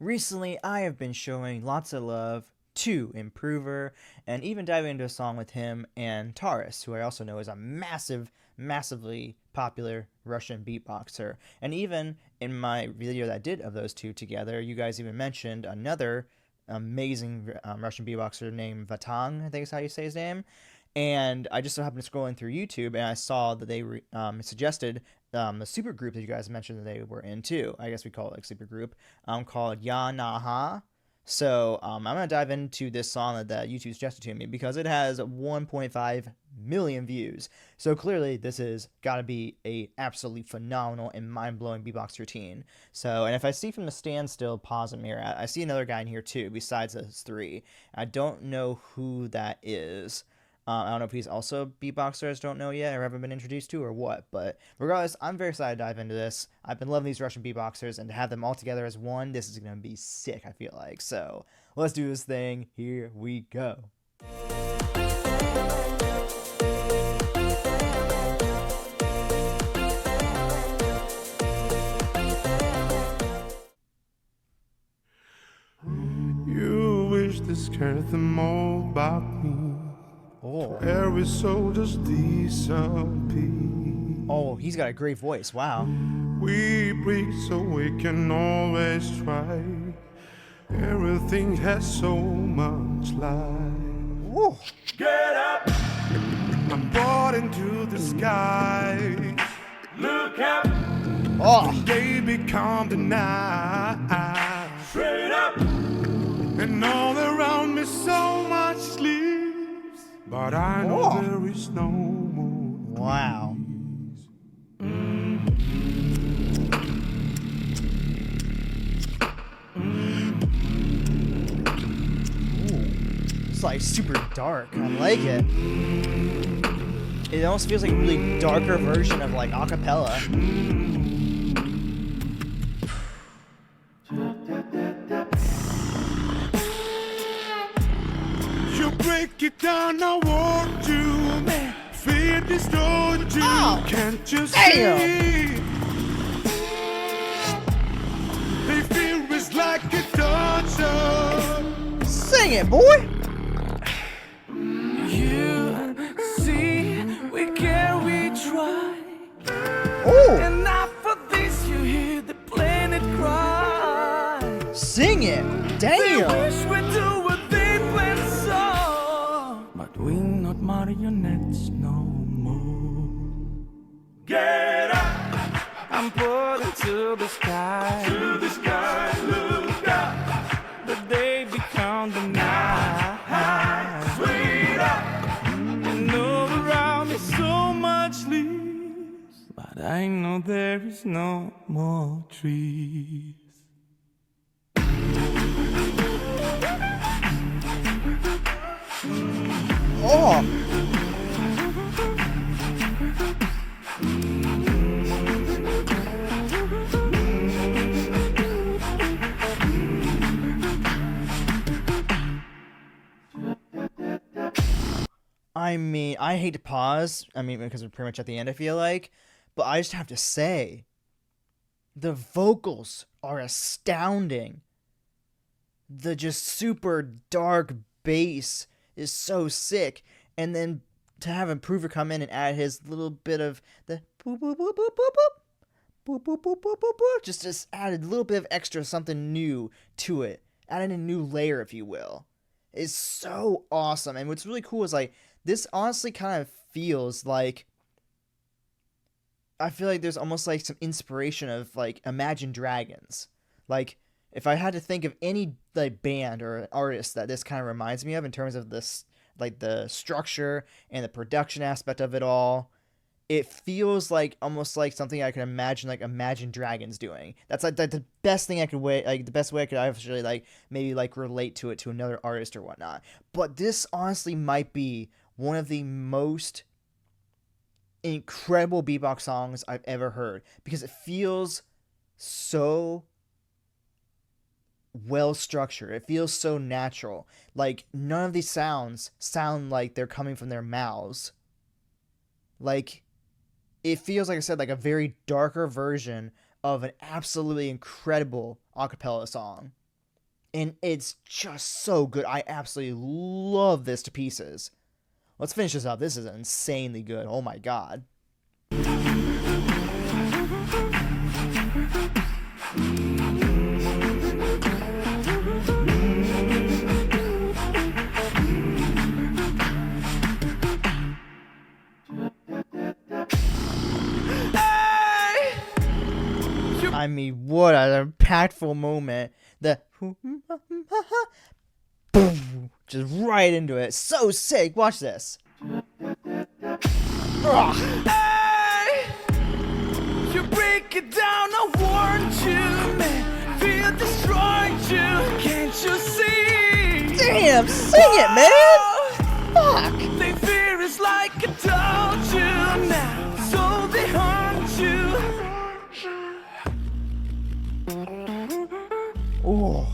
Recently, I have been showing lots of love to Improver and even diving into a song with him and Taurus, who I also know is a massively popular Russian beatboxer. And even in my video that I did of those two together, you guys even mentioned another amazing Russian beatboxer named Vatang, I think is how you say his name. And I just so happened to scrolling through YouTube, and I saw that they suggested the super group that you guys mentioned that they were in too. I guess we call it like super group, called Ya Naha. So I'm gonna dive into this song that YouTube suggested to me because it has 1.5 million views. So clearly, this is gotta be a absolutely phenomenal and mind-blowing beatbox routine. So, and if I see from the standstill pause and mirror, I see another guy in here too, besides those three. I don't know who that is. I don't know if he's also a beatboxer, I just don't know yet, or haven't been introduced to, or what. But regardless, I'm very excited to dive into this. I've been loving these Russian beatboxers, and to have them all together as one, this is going to be sick, I feel like. So let's do this thing. Here we go. You wish to scare them all about me. Oh. Every soul just disappear. Oh, he's got a great voice. Wow. We breathe so we can always try. Everything has so much life. Ooh. Get up! I'm brought into the sky. Look up! Oh. They become the night. Straight up! And all around me so much sleeps. But I know there is no more. Wow. It's like super dark. I like it. It almost feels like a really darker version of like acapella. You break it down, I want you. Fear this, don't you? Oh, can't you damn. see? They feel it's like a torture. Sing it, boy. You see, we care, we try. Oh, And not for this, you hear the planet cry. sing it. They Damn. wish we do what they planned so. But we not marionettes no more. Get up I'm put into the sky. to the sky, look up. But they become the night. Sweet up. And all around me so much leaves. But I know there is no more trees. Oh. I mean, I hate to pause. I mean, because we're pretty much at the end, I feel like. But I just have to say, the vocals are astounding. The just super dark bass is so sick. And then to have Improver come in and add his little bit of the boop boop boop boop boop boop. Boop, boop, boop, boop, boop, boop. Just added a little bit of extra something new to it. Added a new layer, if you will. It's so awesome. And what's really cool is like this honestly kind of feels like I feel like there's almost like some inspiration of like Imagine Dragons. Like if I had to think of any like band or an artist that this kind of reminds me of in terms of this like the structure and the production aspect of it all, it feels like almost like something I can imagine like Imagine Dragons doing. That's like the best thing I could like the best way I could actually like maybe like relate to it to another artist or whatnot. But this honestly might be one of the most incredible beatbox songs I've ever heard because it feels so well structured. It feels so natural. Like none of these sounds sound like they're coming from their mouths. Like it feels like I said like a very darker version of an absolutely incredible acapella song. And it's just so good. I absolutely love this to pieces. Let's finish this up. This is insanely good. Oh my god. I mean, what an impactful moment. The boom, just right into it. So sick. Watch this. Hey, you break it down, I warned you, man. Feel destroyed you, can't you see? Damn, sing it, man. Fuck. They fear is like I told you now, so they haunt you. Oh.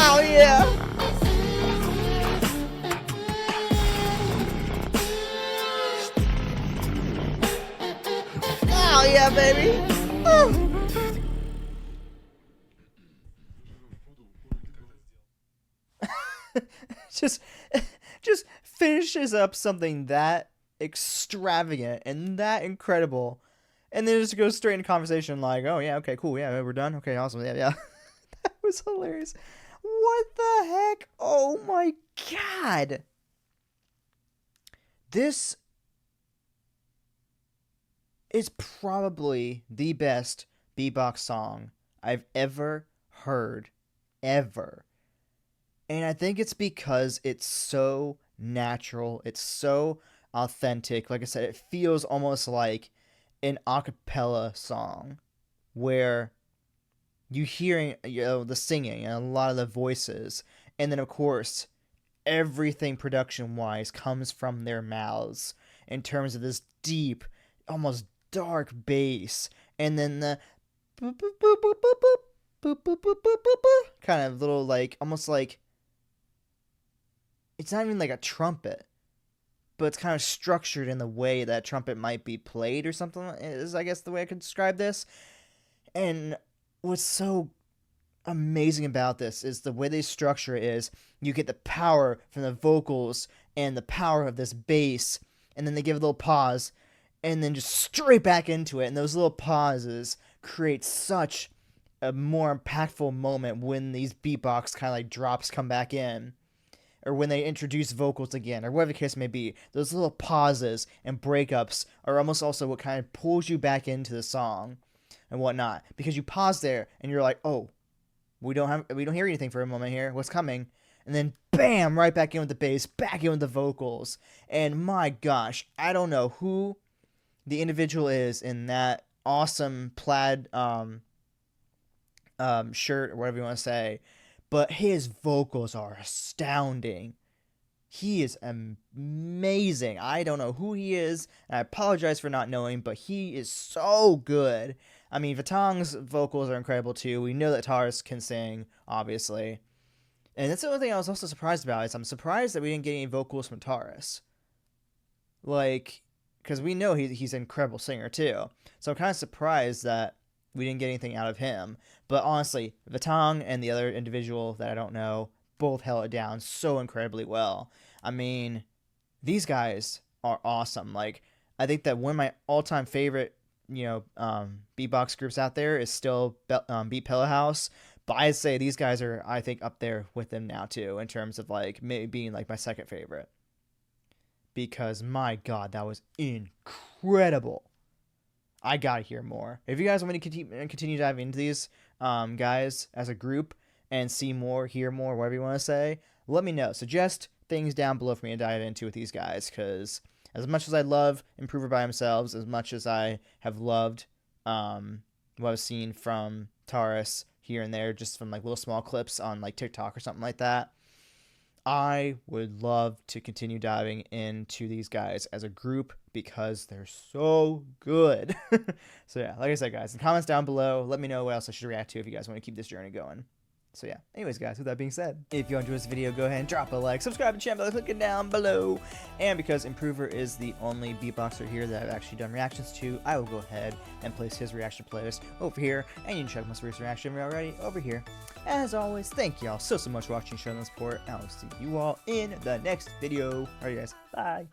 Oh yeah. Oh yeah, baby. Oh. just just finishes up something that extravagant and that incredible, and then just goes straight into conversation like, oh yeah, okay, cool, yeah, we're done, okay, awesome, yeah. That was hilarious. What the heck? Oh my god, this is probably the best beatbox song I've ever heard, ever. And I think it's because it's so natural, it's so authentic. Like I said, it feels almost like an a cappella song where you hearing, the singing and a lot of the voices, and then of course everything production wise comes from their mouths in terms of this deep, almost dark bass, and then the boop boop boop boop boop boop boop boop boop boop boop boop, kind of little like almost like, it's not even like a trumpet, but it's kind of structured in the way that trumpet might be played or something, is I guess the way I could describe this. And what's so amazing about this is the way they structure it is you get the power from the vocals and the power of this bass, and then they give a little pause and then just straight back into it, and those little pauses create such a more impactful moment when these beatbox kind of like drops come back in, or when they introduce vocals again, or whatever the case may be. Those little pauses and breakups are almost also what kind of pulls you back into the song and whatnot, because you pause there and you're like, oh, we don't hear anything for a moment here. What's coming? And then bam, right back in with the bass, back in with the vocals. And my gosh, I don't know who the individual is in that awesome plaid shirt or whatever you want to say, but his vocals are astounding. He is amazing. I don't know who he is, and I apologize for not knowing, but he is so good. I mean, Vatong's vocals are incredible too. We know that Taurus can sing, obviously. And that's the only thing I was also surprised about, is I'm surprised that we didn't get any vocals from Taurus. Like, because we know he's an incredible singer too. So I'm kind of surprised that we didn't get anything out of him. But honestly, Vatong and the other individual that I don't know both held it down so incredibly well. I mean, these guys are awesome. Like, I think that one of my all-time favorite, beatbox groups out there is still Beat Pillow House. But I'd say these guys are, I think, up there with them now too, in terms of like maybe being like my second favorite. Because my God, that was incredible. I gotta hear more. If you guys want me to continue diving into these guys as a group and see more, hear more, whatever you want to say, let me know. Suggest things down below for me to dive into with these guys, because as much as I love Improver by themselves, as much as I have loved what I've seen from Taurus here and there, just from like little small clips on like TikTok or something like that, I would love to continue diving into these guys as a group because they're so good. So yeah, like I said, guys, in the comments down below, let me know what else I should react to if you guys want to keep this journey going. So yeah, anyways guys, with that being said, if you enjoyed this video, go ahead and drop a like, subscribe to the channel by clicking down below. And because Improver is the only beatboxer here that I've actually done reactions to, I will go ahead and place his reaction playlist over here, and you can check my first reaction already over here. As always, thank y'all so much for watching, showing the support, and I will see you all in the next video. Alright guys, bye!